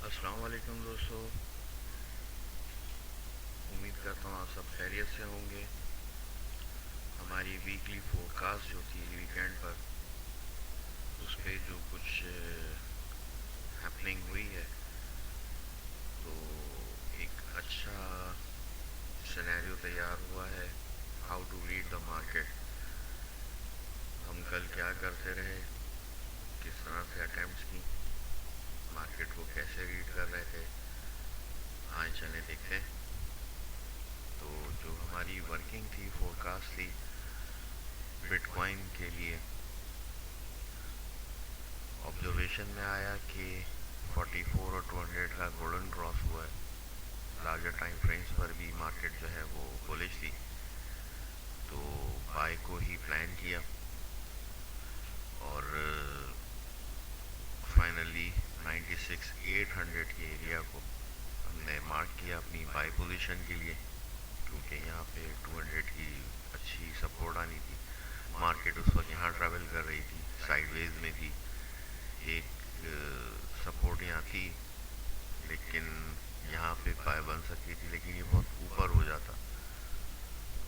السلام علیکم دوستو، امید کرتا ہوں آپ سب خیریت سے ہوں گے۔ ہماری ویکلی فور کاسٹ جو تھی ویکینڈ پر، اس پہ جو کچھ ہیپننگ ہوئی ہے، تو ایک اچھا سینیریو تیار ہوا ہے، how to read the market. ہم کل کیا کرتے رہے، کس طرح سے اٹیمپٹس کی، مارکیٹ کو کیسے ریڈ کر رہے تھے، آئیں چلیں دیکھتے ہیں۔ تو جو ہماری ورکنگ تھی، فور کاسٹ تھی بٹ کوائن کے لیے، آبزرویشن میں آیا کہ 44 اور 200 کا گولڈن کراس ہوا ہے۔ لارجر ٹائم فرینس پر بھی مارکیٹ جو ہے وہ بولش تھی، تو بائی کو ہی پلان کیا اور فائنلی 96,800 کے ایریا کو ہم نے مارک کیا اپنی بائی پوزیشن کے لیے، کیونکہ یہاں پہ 200 کی اچھی سپورٹ آنی تھی۔ مارکیٹ اس وقت یہاں ٹریول کر رہی تھی، سائیڈ ویز میں تھی، ایک سپورٹ یہاں تھی، لیکن یہاں پہ بائی بن سکتی تھی، لیکن یہ بہت اوپر ہو جاتا،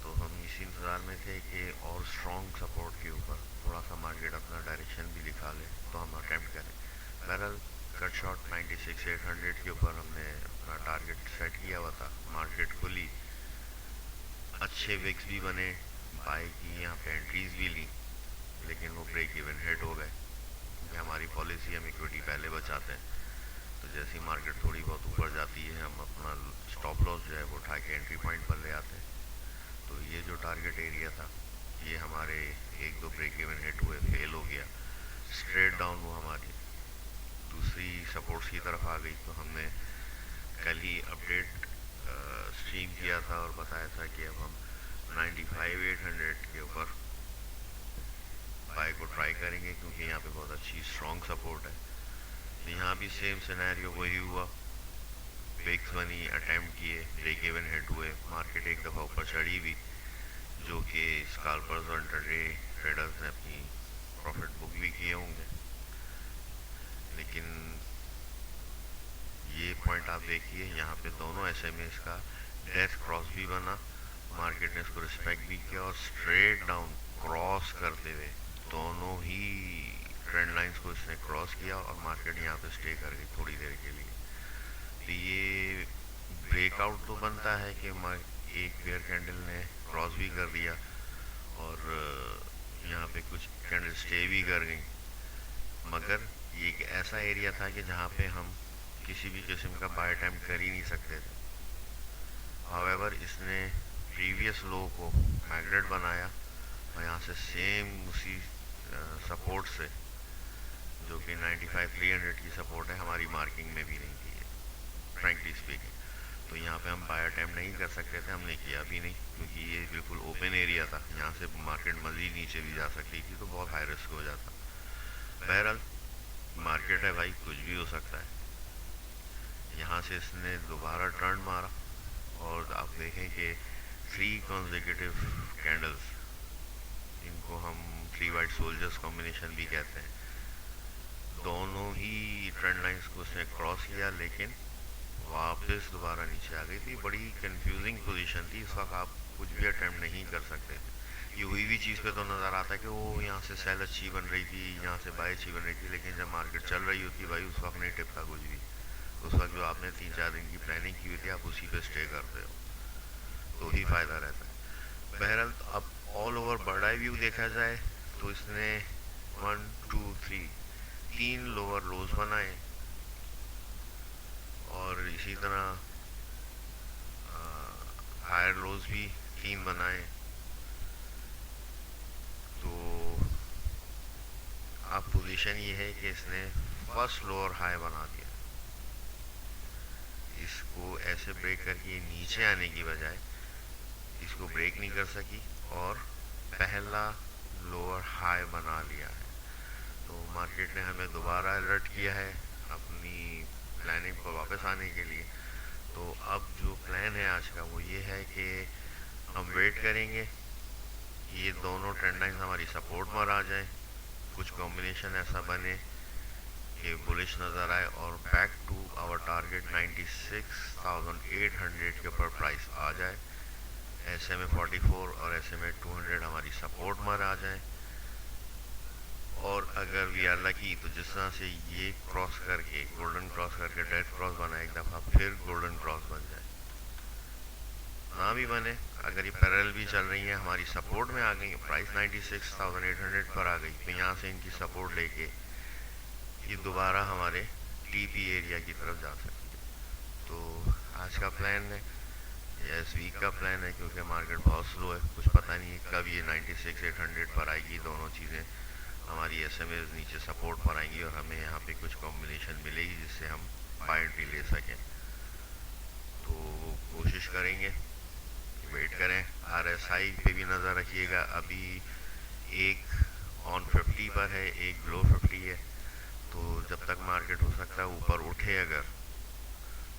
تو ہم اسی انتظار میں تھے کہ اور اسٹرانگ سپورٹ کے اوپر تھوڑا سا مارکیٹ اپنا ڈائریکشن بھی دکھا لے تو ہم اٹیمپٹ کریں۔ بہرحال کٹ شاٹ 96,800 کے اوپر ہم نے اپنا ٹارگیٹ سیٹ کیا ہوا تھا۔ مارکیٹ کھلی، اچھے وکس بھی بنے، بائی کی یہاں پہ انٹریز بھی لی، لیکن وہ بریک ایون ہٹ ہو گئے، کیونکہ ہماری پالیسی ہم اکویٹی پہلے بچاتے ہیں، تو جیسی مارکیٹ تھوڑی بہت اوپر جاتی ہے ہم اپنا اسٹاپ لاس جو ہے وہ اٹھا کے انٹری پوائنٹ پر لے آتے ہیں۔ تو یہ جو ٹارگیٹ ایریا تھا، یہ ہمارے ایک دو بریک ایون ہٹ ہوئے، فیل ہو گیا، اسٹریٹ ڈاؤن وہ ہماری دوسری سپورٹس کی طرف آ گئی۔ تو ہم نے کل ہی اپڈیٹ اسٹریم کیا تھا اور بتایا تھا کہ اب ہم 95,800 کے اوپر بائی کو ٹرائی کریں گے، کیونکہ یہاں پہ بہت اچھی اسٹرانگ سپورٹ ہے۔ یہاں بھی سیم سینیریو وہی ہوا، وکس بنی، اٹیمپٹ کیے، بریک ایون ہٹ ہوئے، مارکیٹ ایک دفعہ اوپر چڑھی بھی، جو کہ اسکالپرز اور انٹرڈے ٹریڈرز نے اپنی پروفٹ بک بھی کیے ہوں گے۔ لیکن یہ پوائنٹ آپ دیکھیے، یہاں پہ دونوں ایس ایم ایز کا ڈیتھ کراس بھی بنا، مارکیٹ نے اس کو رسپیکٹ بھی کیا، اور اسٹریٹ ڈاؤن کراس کرتے ہوئے دونوں ہی ٹرینڈ لائنس کو اس نے کراس کیا، اور مارکیٹ یہاں پہ اسٹے کر گئی تھوڑی دیر کے لیے۔ تو یہ بریک آؤٹ تو بنتا ہے کہ ایک بیئر کینڈل نے کراس بھی کر دیا، اور یہاں پہ کچھ کینڈل اسٹے بھی کر گئیں، مگر یہ ایک ایسا ایریا تھا کہ جہاں پہ ہم کسی بھی قسم کا بائی اٹیمپٹ کر ہی نہیں سکتے تھے۔ ہاویور اس نے پریویس لو کو میگنیٹ بنایا، اور یہاں سے سیم اسی سپورٹ سے، جو کہ 95,300 کی سپورٹ ہے، ہماری مارکنگ میں بھی نہیں تھی فرینکلی اسپیکنگ، تو یہاں پہ ہم بائی اٹیمپٹ نہیں کر سکتے تھے، ہم نے کیا بھی نہیں، کیونکہ یہ بالکل اوپن ایریا تھا، یہاں سے مارکیٹ مزید نیچے بھی جا سکتی تھی، تو بہت ہائی رسک ہو جاتا۔ بہرحال مارکیٹ ہے بھائی، کچھ بھی ہو سکتا ہے۔ یہاں سے اس نے دوبارہ ٹرن مارا، اور آپ دیکھیں کہ 3 کنزیکیٹو کینڈلز، ان کو ہم 3 وائٹ سولجرز کمبینیشن بھی کہتے ہیں، دونوں ہی ٹرینڈ لائنس کو اس نے کراس کیا، لیکن واپس دوبارہ نیچے آ گئی تھی۔ بڑی کنفیوزنگ پوزیشن تھی، اس وقت آپ کچھ بھی اٹیمپٹ نہیں کر سکتے تھے۔ یہ ہوئی بھی چیز پہ تو نظر آتا ہے کہ وہ یہاں سے سیل اچھی بن رہی تھی، یہاں سے بائی اچھی بن رہی تھی، لیکن جب مارکیٹ چل رہی ہوتی بھائی، اس وقت نہیں ٹپتا کچھ بھی، اس وقت جو آپ نے 3-4 دن کی پلاننگ کی ہوئی تھی، آپ اسی پہ اسٹے کرتے ہو، تو ہی فائدہ رہتا ہے۔ بہرحال اب all over bird eye view دیکھا جائے تو اس نے 1 2 3 3 لوور لوز بنائے، اور اسی طرح ہائر لوز بھی 3 بنائے، تو اب پوزیشن یہ ہے کہ اس نے فرسٹ لوور ہائی بنا دیا، اس کو ایسے بریک کر کے نیچے آنے کی بجائے اس کو بریک نہیں کر سکی، اور پہلا لوور ہائی بنا لیا ہے۔ تو مارکیٹ نے ہمیں دوبارہ الرٹ کیا ہے اپنی پلاننگ پر واپس آنے کے لیے۔ تو اب جو پلان ہے آج کا وہ یہ ہے کہ ہم ویٹ کریں گے، یہ دونوں ٹرینڈ لائنز ہماری سپورٹ پر آ جائیں، کچھ کمبینیشن ایسا بنے کہ بلش نظر آئے اور بیک ٹو آور ٹارگیٹ 96,800 کے اوپر پرائس آ جائے. ایس ایم اے 44 اور ایس ایم اے 200 ہماری سپورٹ مار آ جائیں. اور اگر وی آر لکی تو جس طرح سے یہ کراس کر کے گولڈن کراس کر کے ڈیتھ کراس بنا ایک دفعہ پھر گولڈن کراس بن جائے. نہ بھی بنے, اگر یہ پیرل بھی چل رہی ہیں ہماری سپورٹ میں آ گئی, پرائس 96,800 پر آ گئی, تو یہاں سے ان کی سپورٹ لے کے یہ دوبارہ ہمارے ٹی پی ایریا کی طرف جا سکتی ہے. تو آج کا پلان ہے یا اس ویک کا پلان ہے, کیونکہ مارکیٹ بہت سلو ہے, کچھ پتہ نہیں ہے کب یہ 96,800 پر آئے گی. دونوں چیزیں ہماری ایس ایم ایز نیچے سپورٹ پر آئیں گی اور ہمیں یہاں پہ کچھ کمبینیشن ملے گی جس سے ہم بائی انٹری لے سکیں. تو کوشش کریں گے, ویٹ کریں. آر ایس آئی پہ بھی نظر رکھیے گا, ابھی ایک آن 50 پر ہے, ایک بلو 50 ہے. تو جب تک مارکیٹ ہو سکتا ہے اوپر اٹھے اگر,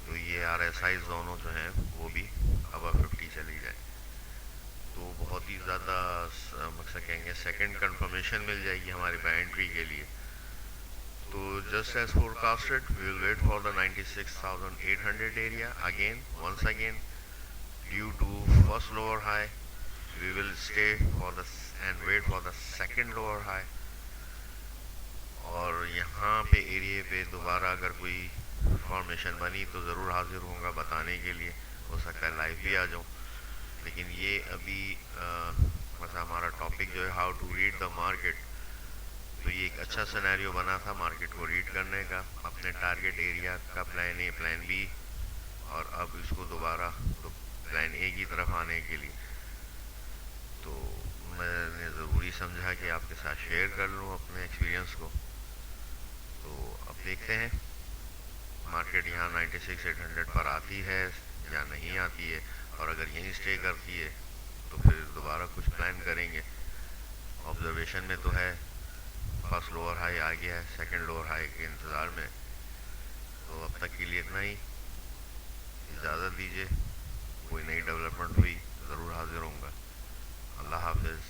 تو یہ آر ایس آئی دونوں جو ہیں وہ بھی ابو 50 چلی جائیں تو بہت ہی زیادہ مقصد کہیں گے سیکنڈ کنفرمیشن مل جائے گی ہماری بائی انٹری کے لیے. تو just as forecasted we will wait for the 96,800 area again once again due to first lower high. We will stay for the end wait for the second lower high. اور یہاں پہ ایریے پہ دوبارہ اگر کوئی فارمیشن بنی تو ضرور حاضر ہوں گا بتانے کے لیے, ہو سکتا ہے لائیو بھی آ جاؤں. لیکن یہ ابھی مثلا ہمارا ٹاپک جو ہے how to read the market, تو یہ ایک اچھا سینیریو بنا تھا مارکیٹ کو ریڈ کرنے کا, اپنے ٹارگیٹ ایریا کا پلان اے پلان بی, اور اب اس کو دوبارہ پلان اے کی طرف آنے کے لیے. تو میں نے ضروری سمجھا کہ آپ کے ساتھ شیئر کر لوں اپنے ایکسپیرینس کو. تو اب دیکھتے ہیں مارکیٹ یہاں 96,800 پر آتی ہے یا نہیں آتی ہے, اور اگر یہیں اسٹے کرتی ہے تو پھر دوبارہ کچھ پلان کریں گے. آبزرویشن میں تو ہے فرسٹ لوور ہائی آ گیا ہے, سیکنڈ لوور ہائی کے انتظار میں. تو اب تک کے لیے اتنا ہی, اجازت دیجیے, کوئی نئی ڈیولپمنٹ ہوئی ضرور حاضر ہوں گا. اللہ حافظ.